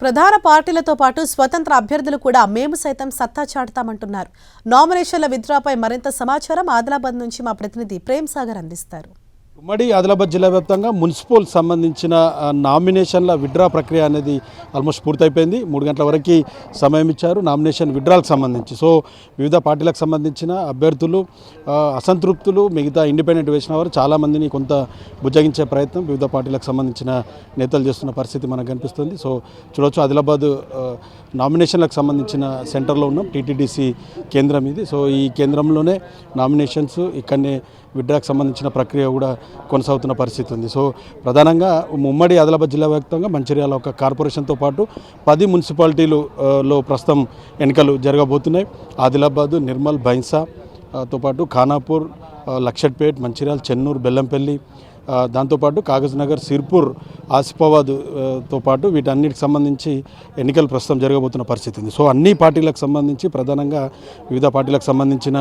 ప్రధాన పార్టీలతో పాటు స్వతంత్ర అభ్యర్థులు కూడా మేము సైతం సత్తా చాటుతామంటున్నారు. నామినేషన్ల విత్డ్రాపై మరింత సమాచారం ఆదిలాబాద్ నుంచి మా ప్రతినిధి ప్రేమ్ సాగర్ అందిస్తారు. ఉమ్మడి ఆదిలాబాద్ జిల్లా వ్యాప్తంగా మున్సిపల్ సంబంధించిన నామినేషన్ల విత్డ్రా ప్రక్రియ అనేది ఆల్మోస్ట్ పూర్తయిపోయింది. 3 గంటల వరకు సమయం ఇచ్చారు నామినేషన్ విత్డ్రాలకు సంబంధించి. సో వివిధ పార్టీలకు సంబంధించిన అభ్యర్థులు అసంతృప్తులు మిగతా ఇండిపెండెంట్ వేసిన వారు చాలామందిని కొంత బుజ్జగించే ప్రయత్నం వివిధ పార్టీలకు సంబంధించిన నేతలు చేస్తున్న పరిస్థితి మనకు కనిపిస్తుంది. సో చూడవచ్చు ఆదిలాబాద్ నామినేషన్లకు సంబంధించిన సెంటర్లో ఉన్నాం. టీటీడీసీ కేంద్రం ఇది. సో ఈ కేంద్రంలోనే నామినేషన్స్ ఇక్కడనే విత్డ్రాకు సంబంధించిన ప్రక్రియ కూడా కొనసాగుతున్న పరిస్థితి ఉంది. సో ప్రధానంగా ఉమ్మడి ఆదిలాబాద్ జిల్లా వ్యాప్తంగా మంచిర్యాల ఒక కార్పొరేషన్తో పాటు 10 మున్సిపాలిటీలలో ప్రస్తుతం ఎన్నికలు జరగబోతున్నాయి. ఆదిలాబాద్, నిర్మల్, బైన్సాతో పాటు ఖానాపూర్, లక్షట్పేట్, మంచిర్యాల, చెన్నూరు, బెల్లంపల్లి, దాంతోపాటు కాగజ్నగర్, సిర్పూర్, ఆసిఫాబాద్తో పాటు వీటన్నిటికి సంబంధించి ఎన్నికలు ప్రస్తుతం జరగబోతున్న పరిస్థితి ఉంది. సో అన్ని పార్టీలకు సంబంధించి ప్రధానంగా వివిధ పార్టీలకు సంబంధించిన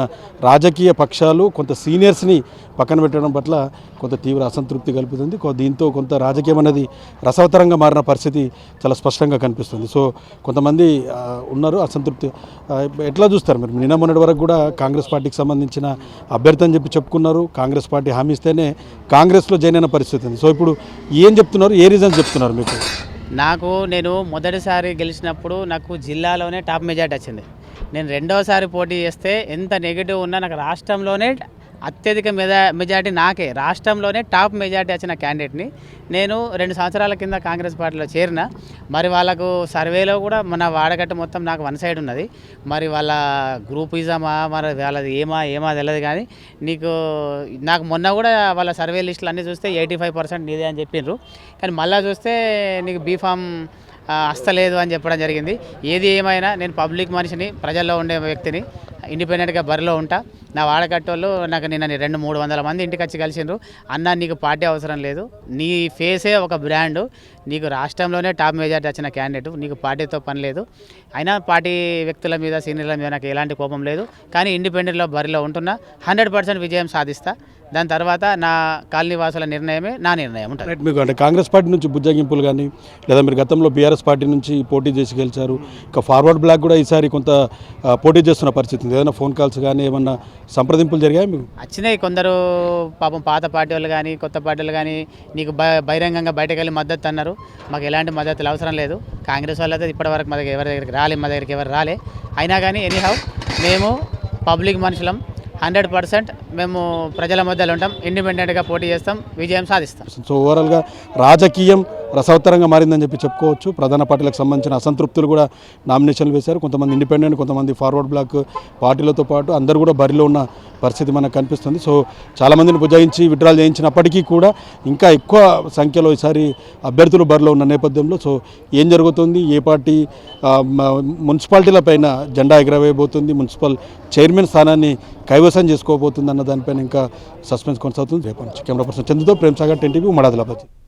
రాజకీయ పక్షాలు కొంత సీనియర్స్ని పక్కన పెట్టడం పట్ల కొంత తీవ్ర అసంతృప్తి కలుపుతుంది. దీంతో కొంత రాజకీయం అనేది రసవతరంగా మారిన పరిస్థితి చాలా స్పష్టంగా కనిపిస్తుంది. సో కొంతమంది ఉన్నారు అసంతృప్తి. ఎట్లా చూస్తారు మీరు? నిన్న మొన్నటి వరకు కూడా కాంగ్రెస్ పార్టీకి సంబంధించిన అభ్యర్థి అని చెప్పుకున్నారు. కాంగ్రెస్ పార్టీ హామీ ఇస్తేనే కాంగ్రెస్లో జాయిన్ అయిన పరిస్థితి ఉంది. సో ఇప్పుడు ఏం చెప్తున్నారు? ఏ రీజన్స్ చెప్తున్నారు మీకు? నేను మొదటిసారి గెలిచినప్పుడు నాకు జిల్లాలోనే టాప్ మెజార్టీ వచ్చింది. నేను రెండోసారి పోటీ చేస్తే ఎంత నెగిటివ్ ఉన్నా నాకు రాష్ట్రంలోనే అత్యధిక మెజార్టీ నాకే, రాష్ట్రంలోనే టాప్ మెజార్టీ వచ్చిన క్యాండిడేట్ని. నేను 2 సంవత్సరాల కింద కాంగ్రెస్ పార్టీలో చేరిన. మరి వాళ్ళకు సర్వేలో కూడా మన వాడగట్టు మొత్తం నాకు వన్ సైడ్ ఉన్నది. మరి వాళ్ళ గ్రూపిజమా మరి వాళ్ళది ఏమా తెలియదు. కానీ నాకు మొన్న కూడా వాళ్ళ సర్వే లిస్టులు అన్నీ చూస్తే 85% నీదే అని చెప్పిండ్రు. కానీ మళ్ళీ చూస్తే నీకు బీఫామ్ అస్తలేదు అని చెప్పడం జరిగింది. ఏది ఏమైనా నేను పబ్లిక్ మనిషిని, ప్రజల్లో ఉండే వ్యక్తిని, ఇండిపెండెంట్గా బరిలో ఉంటా. నా వాడకట్టోళ్ళు నాకు నిన్న 200-300 మంది ఇంటికి వచ్చి కలిసిండ్రు. అన్న నీకు పార్టీ అవసరం లేదు, నీ ఫేసే ఒక బ్రాండు, నీకు రాష్ట్రంలోనే టాప్ మెజార్టీ వచ్చిన క్యాండిడేట్, నీకు పార్టీతో పని లేదు. అయినా పార్టీ వ్యక్తుల మీద, సీనియర్ల మీద నాకు ఎలాంటి కోపం లేదు. కానీ ఇండిపెండెంట్లో బరిలో ఉంటున్నా, 100% విజయం సాధిస్తా. దాని తర్వాత నా కాలనీ వాసుల నిర్ణయమే నా నిర్ణయం ఉంటుంది. మీకు అంటే కాంగ్రెస్ పార్టీ నుంచి బుజ్జగింపులు కానీ, లేదా మీరు గతంలో బీఆర్ఎస్ పార్టీ నుంచి పోటీ చేసి గెలిచారు. ఇక ఫార్వర్డ్ బ్లాక్ కూడా ఈసారి కొంత పోటీ చేస్తున్న పరిస్థితి ఉంది. ఏదైనా ఫోన్ కాల్స్ కానీ ఏమన్నా సంప్రదింపులు జరిగాయి మీకు? వచ్చినాయి. కొందరు పాపం పాత పార్టీ వాళ్ళు కానీ కొత్త పార్టీలు కానీ నీకు బహిరంగంగా బయటకు వెళ్ళి మద్దతు అన్నారు. మాకు ఎలాంటి మద్దతులు అవసరం లేదు. కాంగ్రెస్ వాళ్ళు అయితే ఇప్పటివరకు మా దగ్గరికి ఎవరు రాలే. అయినా కానీ ఎనీహౌ మేము పబ్లిక్ మనుషులం, 100% మేము ప్రజల మధ్యలో ఉంటాం, ఇండిపెండెంట్గా పోటీ చేస్తాం, విజయం సాధిస్తాం. సో ఓవరాల్గా రాజకీయం రసవత్తరంగా మారిందని చెప్పుకోవచ్చు. ప్రధాన పార్టీలకు సంబంధించిన అసంతృప్తులు కూడా నామినేషన్లు వేశారు. కొంతమంది ఇండిపెండెంట్, కొంతమంది ఫార్వర్డ్ బ్లాక్ పార్టీలతో పాటు అందరూ కూడా బరిలో ఉన్న పరిస్థితి మనకు కనిపిస్తుంది. సో చాలామందిని బుజాయించి విత్డ్రాల్ చేయించినప్పటికీ కూడా ఇంకా ఎక్కువ సంఖ్యలో ఈసారి అభ్యర్థులు బరిలో ఉన్న నేపథ్యంలో సో ఏం జరుగుతుంది, ఏ పార్టీ మున్సిపాలిటీల పైన జెండా ఎగరవేయబోతుంది, మున్సిపల్ చైర్మన్ స్థానాన్ని కైవసం చేసుకోబోతుంది అన్న దానిపైన ఇంకా సస్పెన్స్ కొనసాగుతుంది. రేపటి నుంచి కెమెరా పర్సన్ చంద్రతో ప్రేమ్ సాగర్, 10 టీవీ, ఉమ్మడి ఆదిలాబాద్.